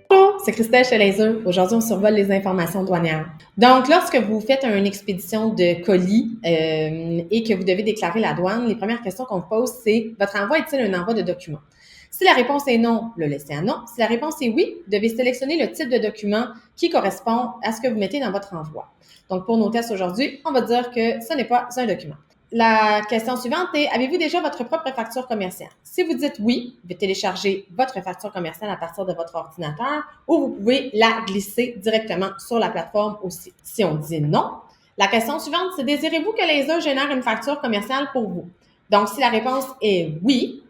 Bonjour, c'est Christelle Chalaiseux. Aujourd'hui, on survole les informations douanières. Donc, lorsque vous faites une expédition de colis et que vous devez déclarer la douane, les premières questions qu'on vous pose, c'est votre envoi est-il un envoi de document? Si la réponse est non, le laissez à non. Si la réponse est oui, vous devez sélectionner le type de document qui correspond à ce que vous mettez dans votre envoi. Donc, pour nos tests aujourd'hui, on va dire que ce n'est pas un document. La question suivante est, avez-vous déjà votre propre facture commerciale? Si vous dites oui, vous pouvez télécharger votre facture commerciale à partir de votre ordinateur ou vous pouvez la glisser directement sur la plateforme aussi. Si on dit non, la question suivante, c'est désirez-vous que les autres génèrent une facture commerciale pour vous? Donc, si la réponse est oui,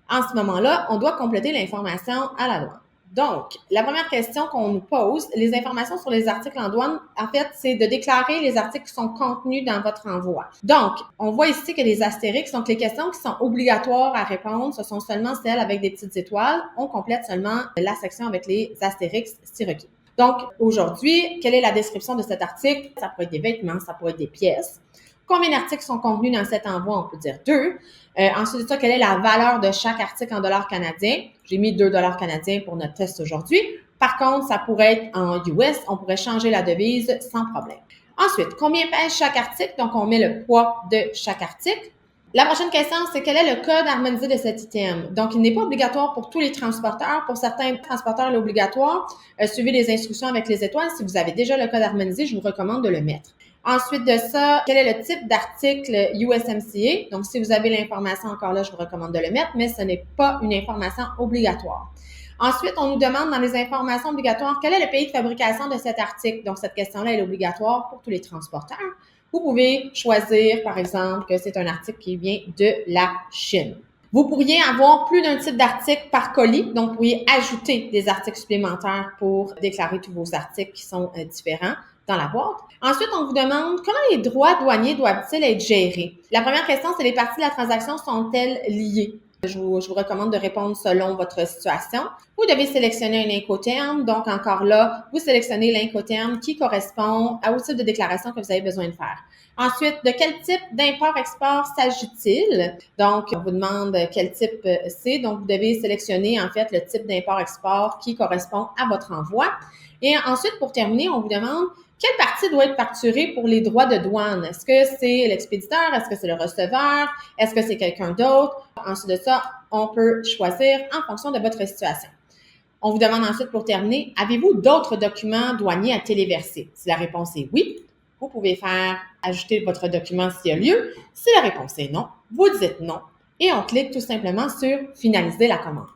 en ce moment-là, on doit compléter l'information à la douane. Donc, la première question qu'on nous pose, les informations sur les articles en douane, en fait, c'est de déclarer les articles qui sont contenus dans votre envoi. Donc, on voit ici que les astérix, donc les questions qui sont obligatoires à répondre, ce sont seulement celles avec des petites étoiles. On complète seulement la section avec les astérix si requis. Donc, aujourd'hui, quelle est la description de cet article? Ça pourrait être des vêtements, ça pourrait être des pièces. Combien d'articles sont contenus dans cet envoi? On peut dire 2. Ensuite de ça, quelle est la valeur de chaque article en dollars canadiens? J'ai mis 2 dollars canadiens pour notre test aujourd'hui. Par contre, ça pourrait être en US. On pourrait changer la devise sans problème. Ensuite, combien pèse chaque article? Donc, on met le poids de chaque article. La prochaine question, c'est quel est le code harmonisé de cet item? Donc, il n'est pas obligatoire pour tous les transporteurs. Pour certains transporteurs, il est obligatoire. Suivez les instructions avec les étoiles. Si vous avez déjà le code harmonisé, je vous recommande de le mettre. Ensuite de ça, quel est le type d'article USMCA? Donc, si vous avez l'information encore là, je vous recommande de le mettre, mais ce n'est pas une information obligatoire. Ensuite, on nous demande dans les informations obligatoires, quel est le pays de fabrication de cet article? Donc, cette question-là, elle est obligatoire pour tous les transporteurs. Vous pouvez choisir, par exemple, que c'est un article qui vient de la Chine. Vous pourriez avoir plus d'un type d'article par colis, donc vous pourriez ajouter des articles supplémentaires pour déclarer tous vos articles qui sont différents dans la boîte. Ensuite, on vous demande comment les droits douaniers doivent-ils être gérés? La première question, c'est les parties de la transaction sont-elles liées? Je vous recommande de répondre selon votre situation. Vous devez sélectionner un incoterm. Donc, encore là, vous sélectionnez l'incoterm qui correspond au type de déclaration que vous avez besoin de faire. Ensuite, de quel type d'import-export s'agit-il? Donc, on vous demande quel type c'est. Donc, vous devez sélectionner en fait le type d'import-export qui correspond à votre envoi. Et ensuite, pour terminer, on vous demande quelle partie doit être facturée pour les droits de douane? Est-ce que c'est l'expéditeur? Est-ce que c'est le receveur? Est-ce que c'est quelqu'un d'autre? Ensuite de ça, on peut choisir en fonction de votre situation. On vous demande ensuite, pour terminer, avez-vous d'autres documents douaniers à téléverser? Si la réponse est oui, vous pouvez faire ajouter votre document s'il y a lieu. Si la réponse est non, vous dites non et on clique tout simplement sur finaliser la commande.